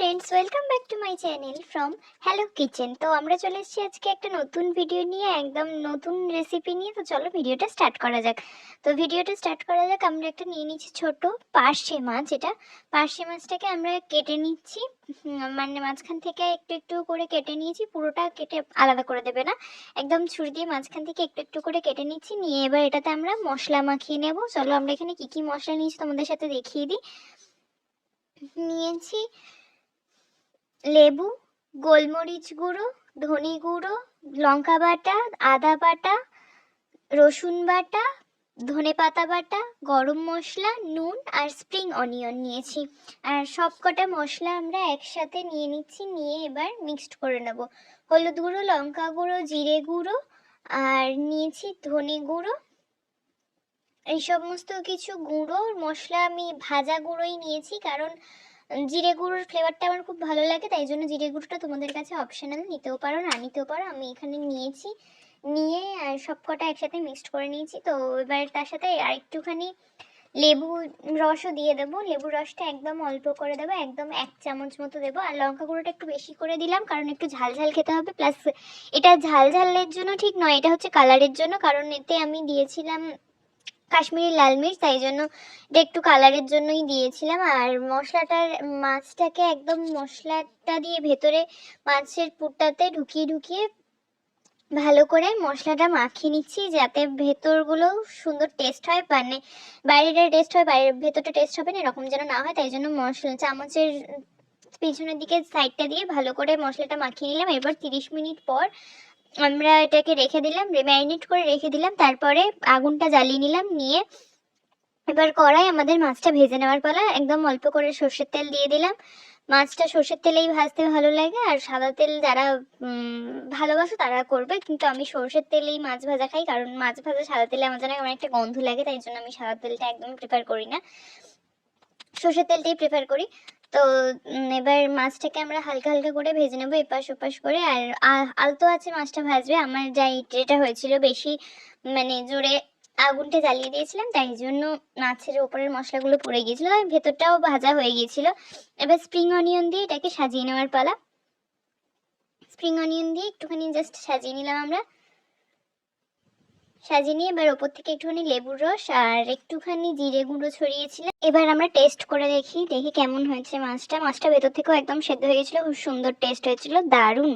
Friends welcome back to my channel from hello kitchen. तो আমরা চলে এসেছি আজকে একটা নতুন ভিডিও নিয়ে, একদম নতুন রেসিপি নিয়ে। তো চলো ভিডিওটা স্টার্ট করা যাক। আমরা একটা নিয়ে নিচ্ছি ছোট পার্শে মাছ। এটা পার্শে মাছটাকে আমরা কেটে নিচ্ছি, মানে মাঝখান থেকে একটু একটু করে কেটে নিয়েছি, পুরোটা কেটে আলাদা করে দেবে না, একদম ছুরি দিয়ে মাঝখান থেকে একটু একটু করে কেটে নিচ্ছি। নিয়ে এবার এটাতে আমরা মশলা মাখিয়ে নেব। চলো আমরা এখানে কি কি মশলা নিয়েছি তোমাদের সাথে দেখিয়ে দিই। নিয়েছি লেবু, গোলমরিচ গুঁড়ো, ধনে গুঁড়ো, লঙ্কা বাটা, আদা বাটা, রসুন বাটা, ধনে পাতা বাটা, গরম মশলা, নুন আর স্প্রিং অনিয়ন নিয়েছি। আর সব কটা মশলা আমরা একসাথে নিয়ে নিচ্ছি, নিয়ে এবার মিক্সড করে নেব। হলুদ গুঁড়ো, লঙ্কা গুঁড়ো, জিরে গুঁড়ো আর নিয়েছি ধনে গুঁড়ো। এই সমস্ত কিছু গুঁড়ো মশলা আমি ভাজা গুঁড়োই নিয়েছি, কারণ জিরে গুঁড়োর ফ্লেভারটা আমার খুব ভালো লাগে, তাই জন্য জিরে গুঁড়োটা তোমাদের কাছে অপশনাল, নিতেও পারো না নিতেও পারো। আমি এখানে নিয়েছি, নিয়ে আর সব কটা একসাথে মিক্সড করে নিয়েছি। তো এবার তার সাথে আর একটুখানি লেবু রসও দিয়ে দেবো। লেবুর রসটা একদম অল্প করে দেবো, একদম 1 চামচ মতো দেবো। আর লঙ্কা গুঁড়োটা একটু বেশি করে দিলাম, কারণ একটু ঝাল ঝাল খেতে হবে। প্লাস এটা ঝাল ঝালের জন্য ঠিক নয়, এটা হচ্ছে কালারের জন্য, কারণ এতে আমি দিয়েছিলাম কাশ্মীরি লাল মির্চ, তাই জন্য এটা একটু কালারের জন্যই দিয়েছিলাম। আর মাছটাকে একদম মশলাটা দিয়ে ভেতরে মাছের পুরটাতে ঢুকিয়ে ঢুকিয়ে ভালো করে মশলাটা মাখিয়ে নিচ্ছি, যাতে ভেতরগুলো সুন্দর টেস্ট হয়, মানে বাইরেটা টেস্ট হয়, বাইরের ভেতরটা টেস্ট হবে না, এরকম যেন না হয়। তাই জন্য চামচের পিছনের দিকে সাইডটা দিয়ে ভালো করে মশলাটা মাখিয়ে নিলাম। এরপর 30 মিনিট পর আমরা এটাকে রেখে দিলাম, ম্যারিনেট করে রেখে দিলাম। তারপরে আগুনটা জ্বালিয়ে নিলাম, নিয়ে এবার কড়াই আমাদের মাছটা ভেজে নেওয়ার পালা। একদম অল্প করে সর্ষের তেল দিয়ে দিলাম। মাছটা সর্ষের তেলেই ভাজতে ভালো লাগে, আর সাদা তেল যারা ভালোবাসো তারা করবে, কিন্তু আমি সর্ষের তেলেই মাছ ভাজা খাই, কারণ মাছ ভাজা সাদা তেলে আমার যেন আমার একটা গন্ধ লাগে, তাই জন্য আমি সাদা তেলটা একদম প্রেফার করি না, সর্ষের তেলটাই প্রেফার করি। তো এবার মাছটাকে আমরা হালকা হালকা করে ভেজে নেবো এপাশ ওপাশ করে। আর আলতো আছে মাছটা ভাজবে। আমার যেটা হয়েছিল, বেশি মানে জোরে আগুনটা জ্বালিয়ে দিয়েছিলাম, তাই জন্য মাছের ওপরের মশলাগুলো পড়ে গিয়েছিলো, ভেতরটাও ভাজা হয়ে গিয়েছিল। এবার স্প্রিং অনিয়ন দিয়ে এটাকে সাজিয়ে নেওয়ার পালা। স্প্রিং অনিয়ন দিয়ে একটুখানি জাস্ট সাজিয়ে নিলাম আমরা। সাজিয়ে নিয়ে এবার ওপর থেকে একটুখানি লেবুর রস আর একটুখানি জিরে গুঁড়ো ছড়িয়েছিলাম। এবার আমরা টেস্ট করে দেখি কেমন হয়েছে মাছটা। ভেতর থেকেও একদম সেদ্ধ হয়ে গেছিলো, খুব সুন্দর টেস্ট হয়েছিল, দারুণ।